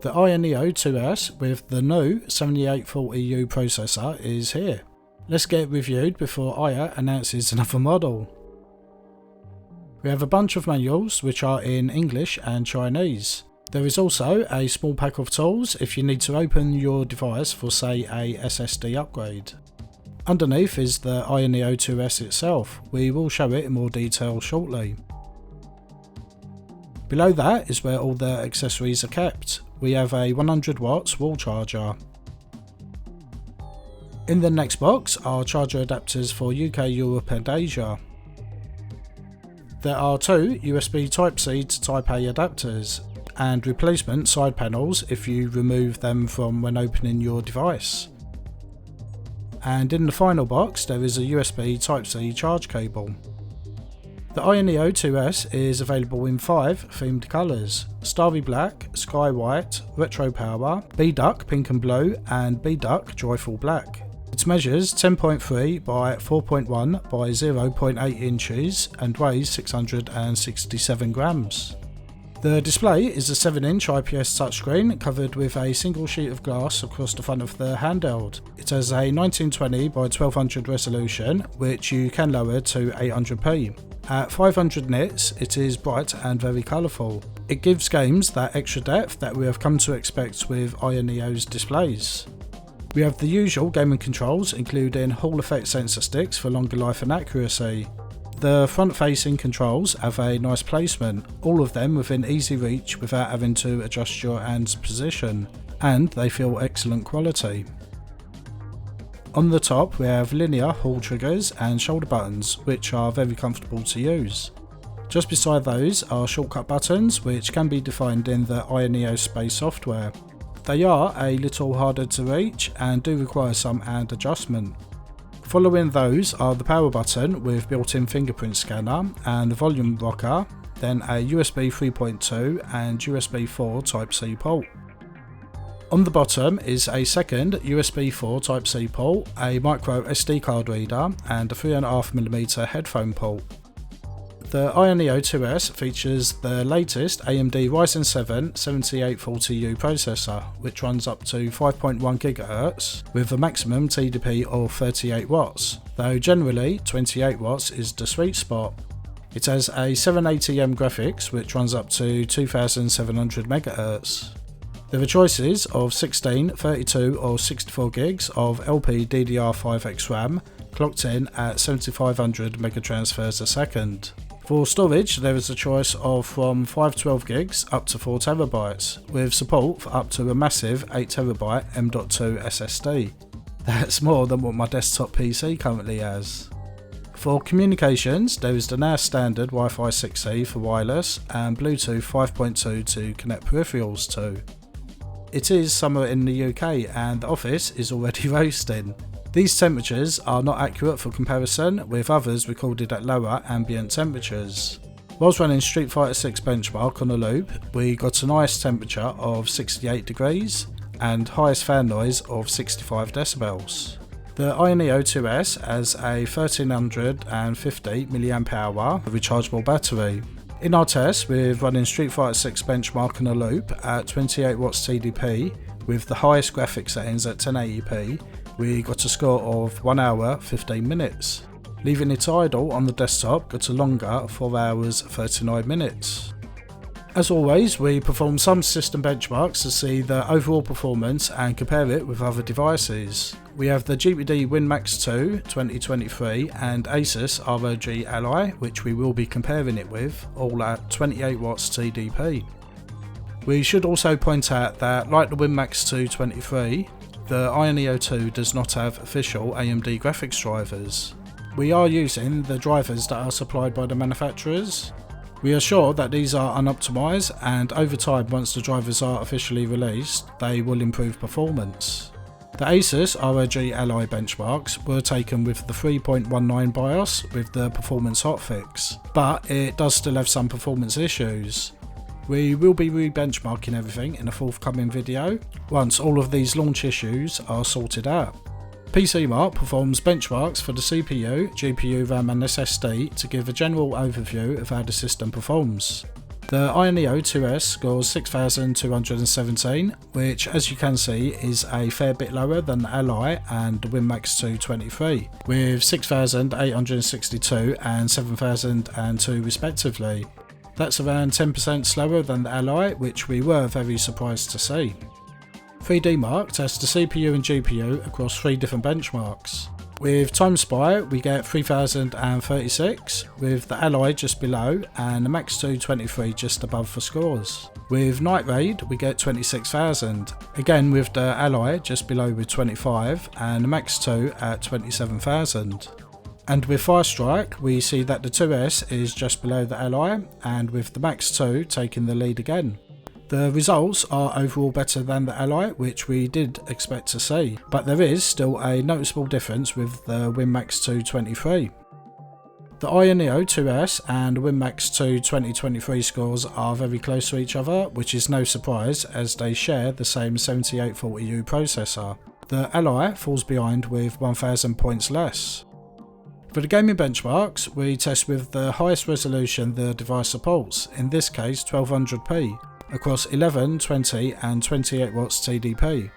The AYANEO 2S with the new 7840U processor is here. Let's get it reviewed before Aya announces another model. We have a bunch of manuals which are in English and Chinese. There is also a small pack of tools if you need to open your device for, say, a SSD upgrade. Underneath is the AYANEO 2S itself. We will show it in more detail shortly. Below that is where all the accessories are kept. We have a 100 watts wall charger. In the next box are charger adapters for UK, Europe and Asia. There are two USB Type-C to Type-A adapters and replacement side panels if you remove them from when opening your device. And in the final box there is a USB Type-C charge cable. The AYANEO 2S is available in 5 themed colours: Starry Black, Sky White, Retro Power, B-Duck Pink and Blue and B-Duck Joyful Black. It measures 10.3 by 4.1 by 0.8 inches and weighs 667 grams. The display is a 7-inch IPS touchscreen covered with a single sheet of glass across the front of the handheld. It has a 1920 by 1200 resolution, which you can lower to 800p. At 500 nits, it is bright and very colourful. It gives games that extra depth that we have come to expect with AYANEO's displays. We have the usual gaming controls, including Hall effect sensor sticks for longer life and accuracy. The front-facing controls have a nice placement, all of them within easy reach without having to adjust your hand's position, and they feel excellent quality. On the top we have linear Hall triggers and shoulder buttons, which are very comfortable to use. Just beside those are shortcut buttons, which can be defined in the AYANEO Space software. They are a little harder to reach and do require some hand adjustment. Following those are the power button with built-in fingerprint scanner and the volume rocker, then a USB 3.2 and USB 4 Type-C port. On the bottom is a second USB 4 Type-C port, a micro SD card reader and a 3.5mm headphone port. The AYANEO 2S features the latest AMD Ryzen 7 7840U processor, which runs up to 5.1 GHz with a maximum TDP of 38 watts, though generally 28 watts is the sweet spot. It has a 780M graphics which runs up to 2700 MHz. There are choices of 16, 32 or 64 gigs of LPDDR5X RAM clocked in at 7500 megatransfers a second. For storage there is a choice of from 512 gigs up to 4 TB, with support for up to a massive 8 TB M.2 SSD. That's more than what my desktop PC currently has. For communications there is the now standard Wi-Fi 6E for wireless and Bluetooth 5.2 to connect peripherals to. It is summer in the UK and the office is already roasting. These temperatures are not accurate for comparison with others recorded at lower ambient temperatures. Whilst running Street Fighter 6 benchmark on a loop, we got a nice temperature of 68 degrees and highest fan noise of 65 decibels. The AYANEO 2S has a 1350 mAh rechargeable battery. In our test, we're running Street Fighter 6 benchmark on a loop at 28 watts TDP with the highest graphics settings at 1080p. We got a score of 1 hour 15 minutes. Leaving it idle on the desktop got a longer 4 hours 39 minutes. As always, we perform some system benchmarks to see the overall performance and compare it with other devices. We have the GPD WIN MAX 2 2023 and ASUS ROG Ally, which we will be comparing it with, all at 28 watts TDP. We should also point out that, like the WIN MAX 2 23, the AYANEO 2 does not have official AMD graphics drivers. We are using the drivers that are supplied by the manufacturers. We are sure that these are unoptimized and over time, once the drivers are officially released, they will improve performance. The ASUS ROG Ally benchmarks were taken with the 3.19 BIOS with the performance hotfix, but it does still have some performance issues. We will be re-benchmarking everything in a forthcoming video, once all of these launch issues are sorted out. PCMark performs benchmarks for the CPU, GPU, RAM and SSD to give a general overview of how the system performs. The AYANEO 2S scores 6217, which as you can see is a fair bit lower than the Ally and the WIN MAX 223, with 6862 and 7002 respectively. That's around 10% slower than the Ally, which we were very surprised to see. 3D Mark tests the CPU and GPU across 3 different benchmarks. With TimeSpy we get 3036, with the Ally just below and the Max 223 just above for scores. With Night Raid we get 26,000, again with the Ally just below with 25 and the Max 2 at 27,000. And with Firestrike we see that the 2S is just below the Ally, and with the Max 2 taking the lead again. The results are overall better than the Ally, which we did expect to see, but there is still a noticeable difference with the WIN MAX 223. The AYANEO 2S and WIN MAX 2 2023 scores are very close to each other, which is no surprise as they share the same 7840U processor. The Ally falls behind with 1000 points less. For the gaming benchmarks, we test with the highest resolution the device supports, in this case 1200p, across 11, 20 and 28 watts TDP.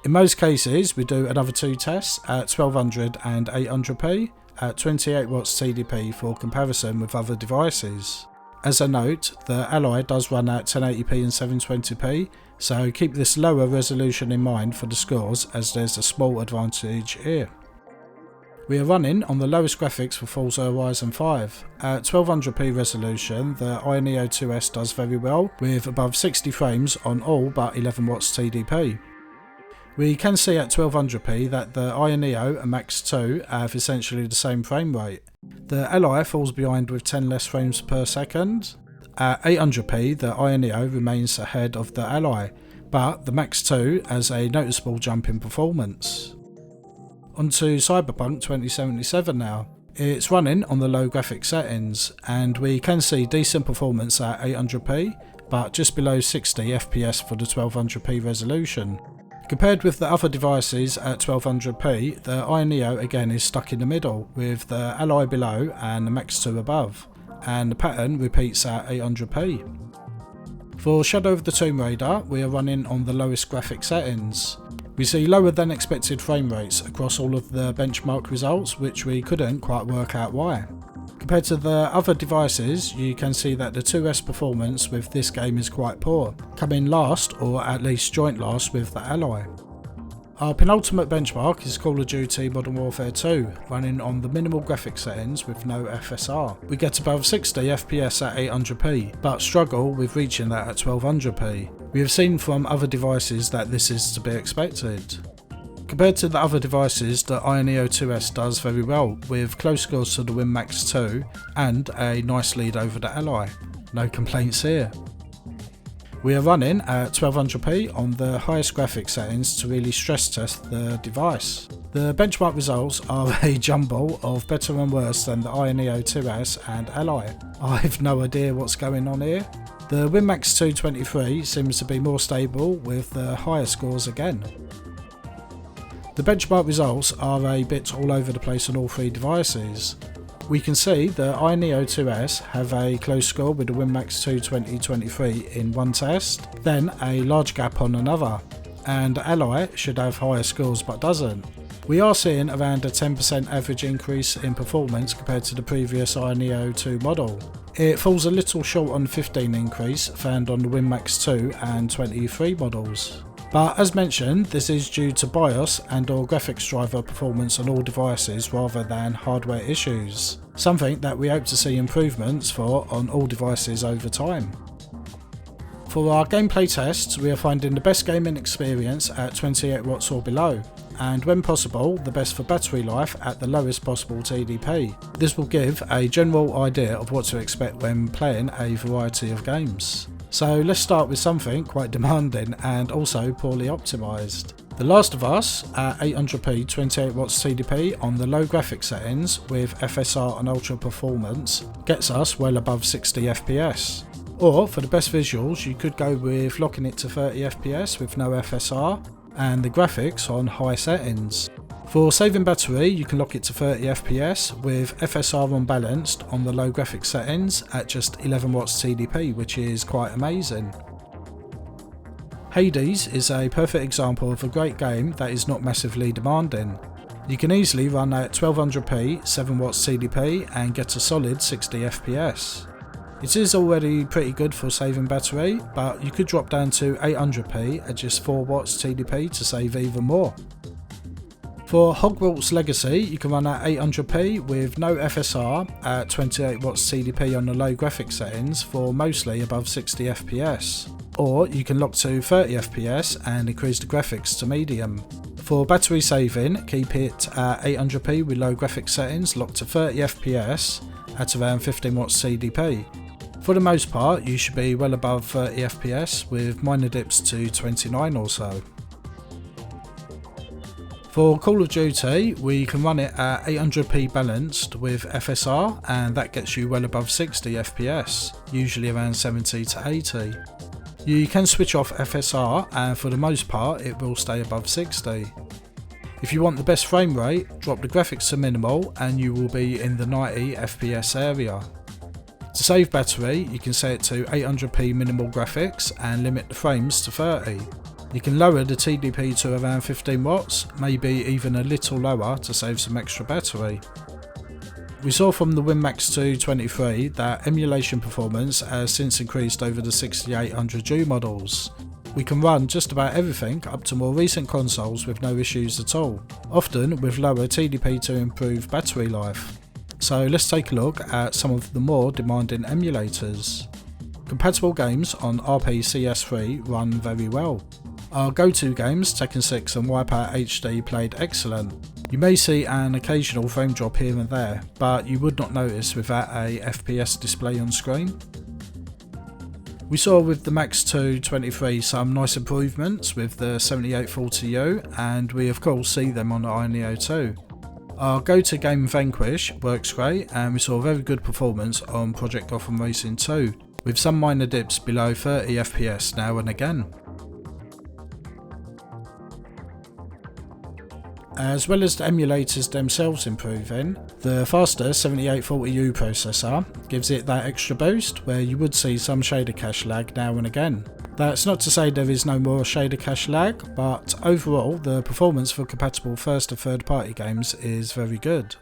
In most cases we do another 2 tests at 1200 and 800p at 28 watts TDP for comparison with other devices. As a note, the Ally does run at 1080p and 720p, so keep this lower resolution in mind for the scores as there's a small advantage here. We are running on the lowest graphics for Forza Horizon 5. At 1200p resolution, the AYANEO 2S does very well, with above 60 frames on all but 11 watts TDP. We can see at 1200p that the AYANEO and Max 2 have essentially the same frame rate. The Ally falls behind with 10 less frames per second. At 800p, the AYANEO remains ahead of the Ally, but the Max 2 has a noticeable jump in performance. Onto Cyberpunk 2077 now. It's running on the low graphics settings, and we can see decent performance at 800p, but just below 60 FPS for the 1200p resolution. Compared with the other devices at 1200p, the AYANEO again is stuck in the middle, with the Ally below and the Max 2 above, and the pattern repeats at 800p. For Shadow of the Tomb Raider, we are running on the lowest graphic settings. We see lower than expected frame rates across all of the benchmark results, which we couldn't quite work out why. Compared to the other devices, you can see that the 2S performance with this game is quite poor, coming last or at least joint last with the Ally. Our penultimate benchmark is Call of Duty Modern Warfare 2, running on the minimal graphics settings with no FSR. We get above 60 FPS at 800p, but struggle with reaching that at 1200p. We have seen from other devices that this is to be expected. Compared to the other devices, the AYANEO 2S does very well, with close scores to the WIN MAX 2 and a nice lead over the Ally. No complaints here. We are running at 1200p on the highest graphics settings to really stress test the device. The benchmark results are a jumble of better and worse than the AYANEO 2S and Ally. I've no idea what's going on here. The WIN MAX 223 seems to be more stable with the higher scores again. The benchmark results are a bit all over the place on all 3 devices. We can see the AYANEO 2S have a close score with the WIN MAX 2 2023 in one test, then a large gap on another, and Ally should have higher scores but doesn't. We are seeing around a 10% average increase in performance compared to the previous AYANEO 2 model. It falls a little short on the 15 increase found on the WIN MAX 2 and 23 models. But as mentioned, this is due to BIOS and or graphics driver performance on all devices rather than hardware issues, something that we hope to see improvements for on all devices over time. For our gameplay tests, we are finding the best gaming experience at 28 watts or below, and when possible, the best for battery life at the lowest possible TDP. This will give a general idea of what to expect when playing a variety of games. So let's start with something quite demanding and also poorly optimised. The Last of Us at 800p 28 watts TDP on the low graphics settings with FSR and ultra performance gets us well above 60 FPS. Or for the best visuals you could go with locking it to 30 FPS with no FSR and the graphics on high settings. For saving battery, you can lock it to 30 FPS with FSR unbalanced on the low graphics settings at just 11 watts TDP, which is quite amazing. Hades is a perfect example of a great game that is not massively demanding. You can easily run at 1200p, 7 watts TDP and get a solid 60 FPS. It is already pretty good for saving battery, but you could drop down to 800p at just 4 watts TDP to save even more. For Hogwarts Legacy, you can run at 800p with no FSR at 28 watts TDP on the low graphics settings for mostly above 60 FPS. Or you can lock to 30 FPS and increase the graphics to medium. For battery saving, keep it at 800p with low graphics settings locked to 30 FPS at around 15 watts TDP. For the most part, you should be well above 30 FPS with minor dips to 29 or so. For Call of Duty, we can run it at 800p balanced with FSR, and that gets you well above 60 FPS, usually around 70 to 80. You can switch off FSR, and for the most part it will stay above 60. If you want the best frame rate, drop the graphics to minimal and you will be in the 90 FPS area. To save battery, you can set it to 800p minimal graphics and limit the frames to 30. You can lower the TDP to around 15 watts, maybe even a little lower to save some extra battery. We saw from the WIN MAX 223 that emulation performance has since increased over the 6800U models. We can run just about everything up to more recent consoles with no issues at all, often with lower TDP to improve battery life. So let's take a look at some of the more demanding emulators. Compatible games on RPCS3 run very well. Our go-to games, Tekken 6 and Wipeout HD, played excellent. You may see an occasional frame drop here and there, but you would not notice without a FPS display on screen. We saw with the Max 223 some nice improvements with the 7840U, and we of course see them on the AYANEO too. Our go-to game Vanquish works great, and we saw very good performance on Project Gotham Racing 2, with some minor dips below 30 FPS now and again. As well as the emulators themselves improving, the faster 7840U processor gives it that extra boost where you would see some shader cache lag now and again. That's not to say there is no more shader cache lag, but overall the performance for compatible first and third party games is very good.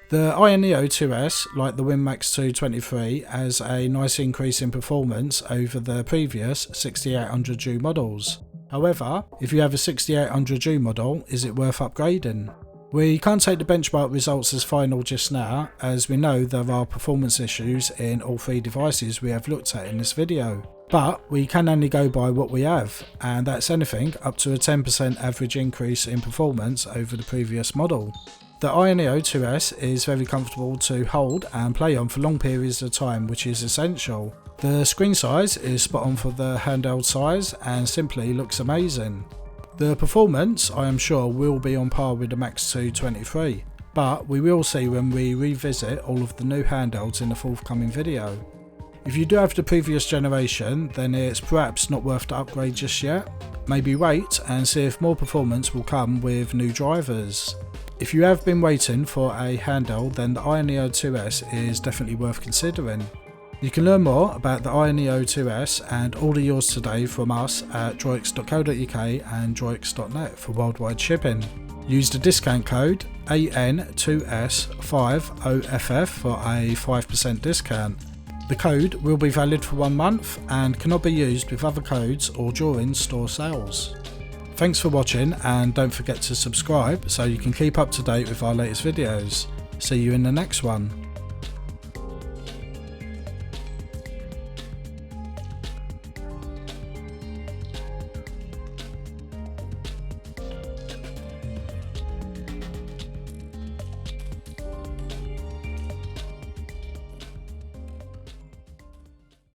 The AYANEO 2S, like the WIN MAX 223, has a nice increase in performance over the previous 6800U models. However, if you have a 6800U model, is it worth upgrading? We can't take the benchmark results as final just now, as we know there are performance issues in all three devices we have looked at in this video. But we can only go by what we have, and that's anything up to a 10% average increase in performance over the previous model. The AYANEO 2S is very comfortable to hold and play on for long periods of time, which is essential. The screen size is spot on for the handheld size and simply looks amazing. The performance, I am sure, will be on par with the Max 223, but we will see when we revisit all of the new handhelds in the forthcoming video. If you do have the previous generation, then it's perhaps not worth the upgrade just yet. Maybe wait and see if more performance will come with new drivers. If you have been waiting for a handheld, then the AYANEO 2S is definitely worth considering. You can learn more about the AYANEO 2S and order yours today from us at DROIX.co.uk and DROIX.net for worldwide shipping. Use the discount code AN2S50FF for a 5% discount. The code will be valid for 1 month and cannot be used with other codes or during store sales. Thanks for watching, and don't forget to subscribe so you can keep up to date with our latest videos. See you in the next one.